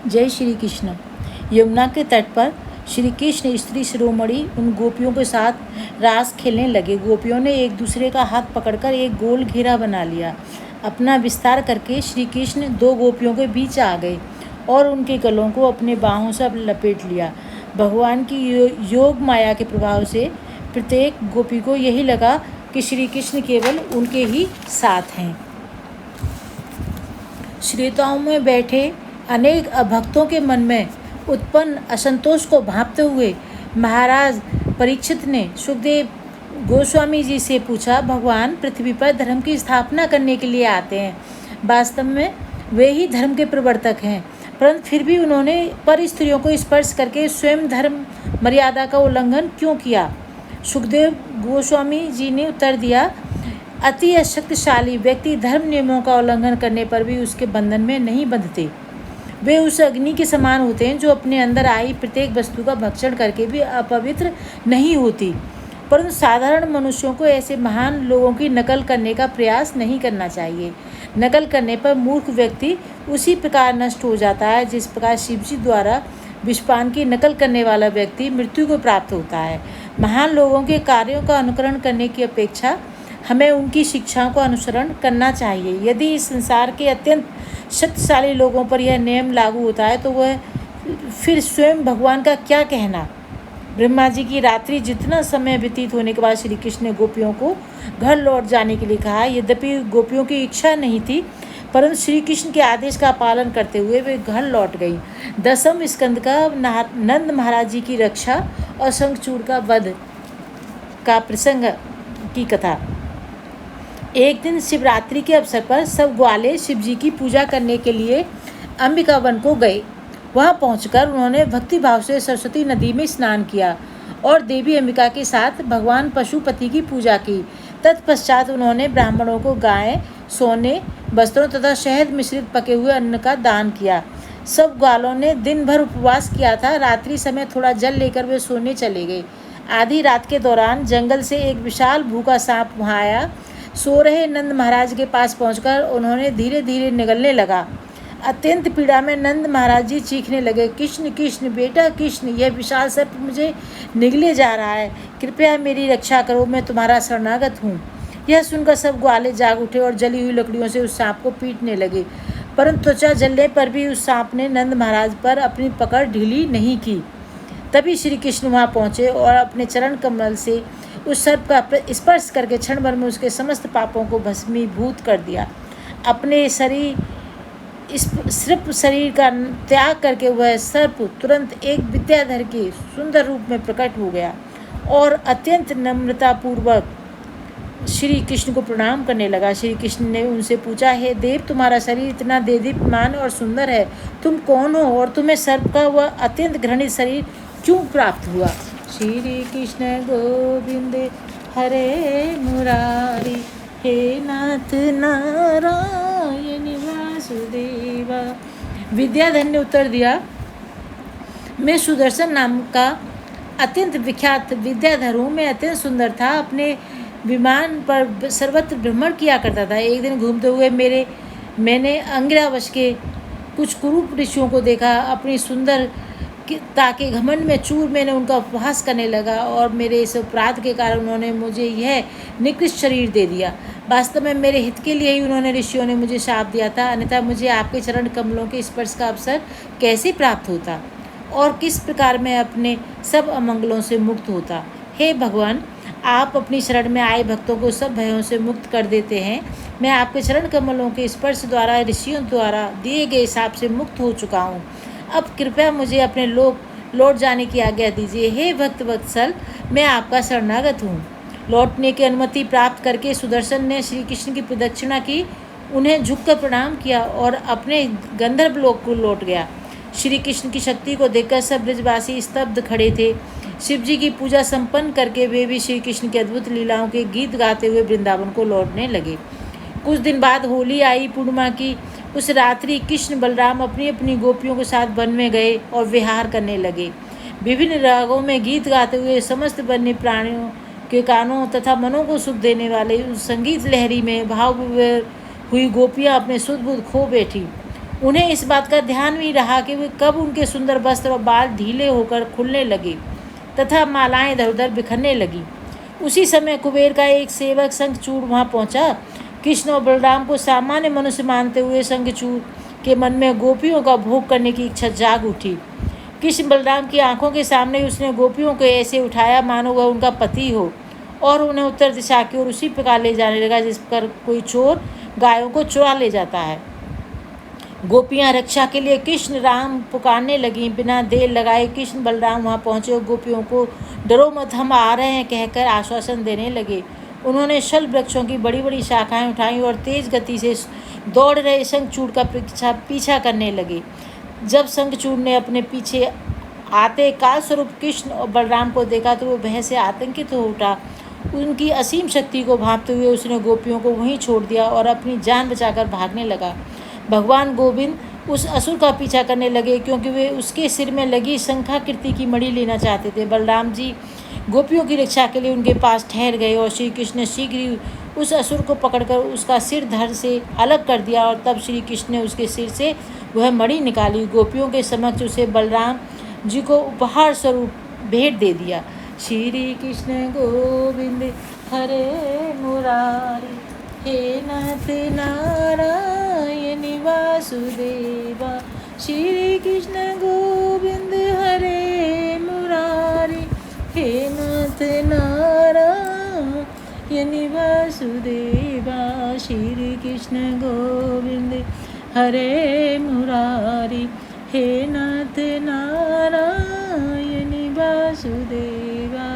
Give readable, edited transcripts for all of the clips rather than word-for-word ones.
जय श्री कृष्ण। यमुना के तट पर श्री कृष्ण स्त्री शिरोमणि उन गोपियों के साथ रास खेलने लगे। गोपियों ने एक दूसरे का हाथ पकड़कर एक गोल घेरा बना लिया। अपना विस्तार करके श्री कृष्ण दो गोपियों के बीच आ गए और उनके गलों को अपने बाहों से लपेट लिया। भगवान की योग माया के प्रभाव से प्रत्येक गोपी को यही लगा कि श्री कृष्ण केवल उनके ही साथ हैं। श्रोताओं में बैठे अनेक भक्तों के मन में उत्पन्न असंतोष को भांपते हुए महाराज परीक्षित ने सुखदेव गोस्वामी जी से पूछा, भगवान पृथ्वी पर धर्म की स्थापना करने के लिए आते हैं। वास्तव में वे ही धर्म के प्रवर्तक हैं, परंतु फिर भी उन्होंने पर स्त्रियों को स्पर्श करके स्वयं धर्म मर्यादा का उल्लंघन क्यों किया? सुखदेव गोस्वामी जी ने उत्तर दिया, अति शक्तिशाली व्यक्ति धर्म नियमों का उल्लंघन करने पर भी उसके बंधन में नहीं बंधते। वे उस अग्नि के समान होते हैं जो अपने अंदर आई प्रत्येक वस्तु का भक्षण करके भी अपवित्र नहीं होती। परंतु साधारण मनुष्यों को ऐसे महान लोगों की नकल करने का प्रयास नहीं करना चाहिए। नकल करने पर मूर्ख व्यक्ति उसी प्रकार नष्ट हो जाता है जिस प्रकार शिवजी द्वारा विषपान की नकल करने वाला व्यक्ति मृत्यु को प्राप्त होता है। महान लोगों के कार्यों का अनुकरण करने की अपेक्षा हमें उनकी शिक्षाओं का अनुसरण करना चाहिए। यदि इस संसार के अत्यंत शक्तिशाली लोगों पर यह नियम लागू होता है तो वह फिर स्वयं भगवान का क्या कहना। ब्रह्मा जी की रात्रि जितना समय व्यतीत होने के बाद श्री कृष्ण ने गोपियों को घर लौट जाने के लिए कहा। यद्यपि गोपियों की इच्छा नहीं थी, परंतु श्री कृष्ण के आदेश का पालन करते हुए वे घर लौट गई। 10वें स्कंद का नंद महाराज जी की रक्षा और शंखचूड़ का वध का प्रसंग की कथा। एक दिन शिवरात्रि के अवसर पर सब ग्वाले शिव जी की पूजा करने के लिए अंबिका वन को गए। वहां पहुंचकर उन्होंने भक्ति भाव से सरस्वती नदी में स्नान किया और देवी अंबिका के साथ भगवान पशुपति की पूजा की। तत्पश्चात उन्होंने ब्राह्मणों को गाय, सोने, वस्त्रों तथा शहद मिश्रित पके हुए अन्न का दान किया। सब ग्वालों ने दिन भर उपवास किया था। रात्रि समय थोड़ा जल लेकर वे सोने चले गए। आधी रात के दौरान जंगल से एक विशाल भूखा सांप वहाँ आया। सो रहे नंद महाराज के पास पहुंचकर उन्होंने धीरे धीरे निगलने लगा। अत्यंत पीड़ा में नंद महाराज जी चीखने लगे, कृष्ण कृष्ण बेटा कृष्ण, यह विशाल सर्प मुझे निगले जा रहा है, कृपया मेरी रक्षा करो, मैं तुम्हारा शरणागत हूँ। यह सुनकर सब ग्वाले जाग उठे और जली हुई लकड़ियों से उस सांप को पीटने लगे, परंतु त्वचा जलने पर भी उस सांप ने नंद महाराज पर अपनी पकड़ ढीली नहीं की। तभी श्री कृष्ण वहाँ पहुँचे और अपने चरण कमल से उस सर्प का स्पर्श करके क्षण भर में उसके समस्त पापों को भस्मीभूत कर दिया। अपने सिर्फ शरीर का त्याग करके वह सर्प तुरंत एक विद्याधर के सुंदर रूप में प्रकट हो गया और अत्यंत नम्रतापूर्वक श्री कृष्ण को प्रणाम करने लगा। श्री कृष्ण ने उनसे पूछा, हे देव, तुम्हारा शरीर इतना देदीप्यमान और सुंदर है, तुम कौन हो और तुम्हें सर्प का वह अत्यंत घृणित शरीर क्यों प्राप्त हुआ? श्री कृष्ण गोविंद हरे मुरारी, हे नाथ नारायण वासुदेवा। विद्याधर ने उत्तर दिया, मैं सुदर्शन नाम का अत्यंत विख्यात विद्याधर हूँ। मैं अत्यंत सुंदर था, अपने विमान पर सर्वत्र भ्रमण किया करता था। एक दिन घूमते हुए मैंने अंगिरावश के कुछ कुरूप ऋषियों को देखा। अपनी सुंदर ताकि घमंड में चूर मैंने उनका उपहास करने लगा और मेरे इस अपराध के कारण उन्होंने मुझे यह निकृष्ट शरीर दे दिया। वास्तव में मेरे हित के लिए ही उन्होंने ऋषियों ने मुझे शाप दिया था, अन्यथा मुझे आपके चरण कमलों के स्पर्श का अवसर कैसे प्राप्त होता और किस प्रकार मैं अपने सब अमंगलों से मुक्त होता। हे भगवान, आप अपनी शरण में आए भक्तों को सब भयों से मुक्त कर देते हैं। मैं आपके चरण कमलों के स्पर्श द्वारा ऋषियों द्वारा दिए गए शाप से मुक्त हो चुका हूँ। अब कृपया मुझे अपने लोक लौट जाने की आज्ञा दीजिए। हे भक्त वत्सल, मैं आपका शरणागत हूँ। लौटने की अनुमति प्राप्त करके सुदर्शन ने श्री कृष्ण की प्रदक्षिणा की, उन्हें झुककर प्रणाम किया और अपने गंधर्व लोक को लौट गया। श्री कृष्ण की शक्ति को देखकर सब ब्रजवासी स्तब्ध खड़े थे। शिव जी की पूजा संपन्न करके वे भी श्री कृष्ण की अद्भुत लीलाओं के गीत गाते हुए वृंदावन को लौटने लगे। कुछ दिन बाद होली आई। पूर्णिमा की उस रात्रि कृष्ण बलराम अपनी अपनी गोपियों के साथ वन में गए और विहार करने लगे। विभिन्न रागों में गीत गाते हुए समस्त वन्य प्राणियों के कानों तथा मनों को सुख देने वाले उस संगीत लहरी में भाव हुई गोपियाँ अपने सुध बुध खो बैठी। उन्हें इस बात का ध्यान भी रहा कि वे कब उनके सुंदर वस्त्र और बाल ढीले होकर खुलने लगे तथा मालाएं इधर उधर बिखरने लगी। उसी समय कुबेर का एक सेवक शंखचूड़ वहां पहुंचा। कृष्ण और बलराम को सामान्य मनुष्य मानते हुए शंखचूड़ के मन में गोपियों का भोग करने की इच्छा जाग उठी। कृष्ण बलराम की आंखों के सामने उसने गोपियों को ऐसे उठाया मानो वह उनका पति हो और उन्हें उत्तर दिशा की ओर उसी प्रकार ले जाने लगा जिस पर कोई चोर गायों को चुरा ले जाता है। गोपियां रक्षा के लिए कृष्ण राम पुकारने लगीं। बिना देर लगाए कृष्ण बलराम वहां पहुंचे और गोपियों को डरो मत, हम आ रहे हैं कहकर आश्वासन देने लगे। उन्होंने शल वृक्षों की बड़ी बड़ी शाखाएं उठाई और तेज गति से दौड़ रहे शंखचूड़ का पीछा करने लगे। जब शंखचूड़ ने अपने पीछे आते काल स्वरूप कृष्ण और बलराम को देखा तो वो भय से आतंकित हो उठा। उनकी असीम शक्ति को भांपते हुए उसने गोपियों को वहीं छोड़ दिया और अपनी जान बचाकर भागने लगा। भगवान गोविंद उस असुर का पीछा करने लगे क्योंकि वे उसके सिर में लगी शंखाकृति की मणि लेना चाहते थे। बलराम जी गोपियों की रक्षा के लिए उनके पास ठहर गए और श्री कृष्ण ने शीघ्र ही उस असुर को पकड़कर उसका सिर धड़ से अलग कर दिया और तब श्री कृष्ण ने उसके सिर से वह मणि निकाली। गोपियों के समक्ष उसे बलराम जी को उपहार स्वरूप भेंट दे दिया। श्री कृष्ण गोविंद हरे मुरारी हे नाथ नारायण वासुदेवा। श्री कृष्ण गोविंद हरे मुरारी हे नाथ नारायण वासुदेवा। श्री कृष्ण गोविंद हरे मुरारी हे नाथ नारायण वासुदेवा।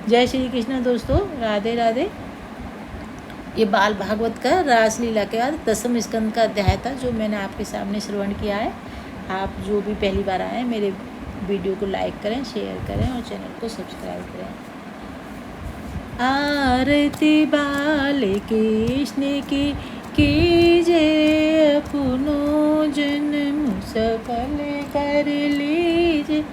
जय श्री कृष्ण। दोस्तों राधे राधे। ये बाल भागवत का रासलीला के बाद 10वें स्कंद का अध्याय था जो मैंने आपके सामने श्रवण किया है। आप जो भी पहली बार आए मेरे वीडियो को लाइक करें, शेयर करें और चैनल को सब्सक्राइब करें। आरती बाल कृष्ण की कीजिए, अपनो जन्म सफल कर लीजिए।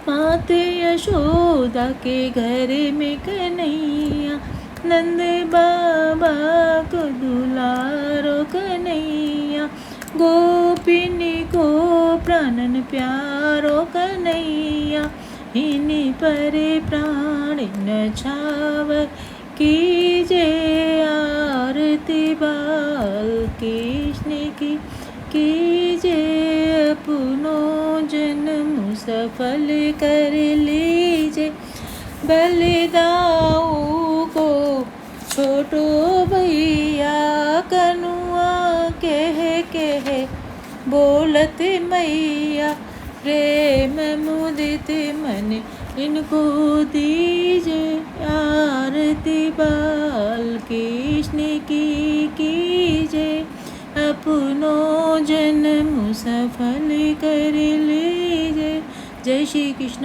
माते यशोदा के घर में कन्हैया, नंद बाबा को दुलारो कन्हैया। गोपिनी को प्राणन प्यारो कन्हैया, इन्हीं पर प्राण नछावर कीजिए। आरती बाल कृष्ण की कीजिए, अपनो जन्म सफल कर लीजिए। बलिदाऊ को छोटो भैया, कनुआ कह बोलत मैया। प्रेम मुदित मन इनको दीजिए। आरती बाल कृष्ण की कीजिए, अपनो जन्म सफल कर लीजिए। जय श्री कृष्ण।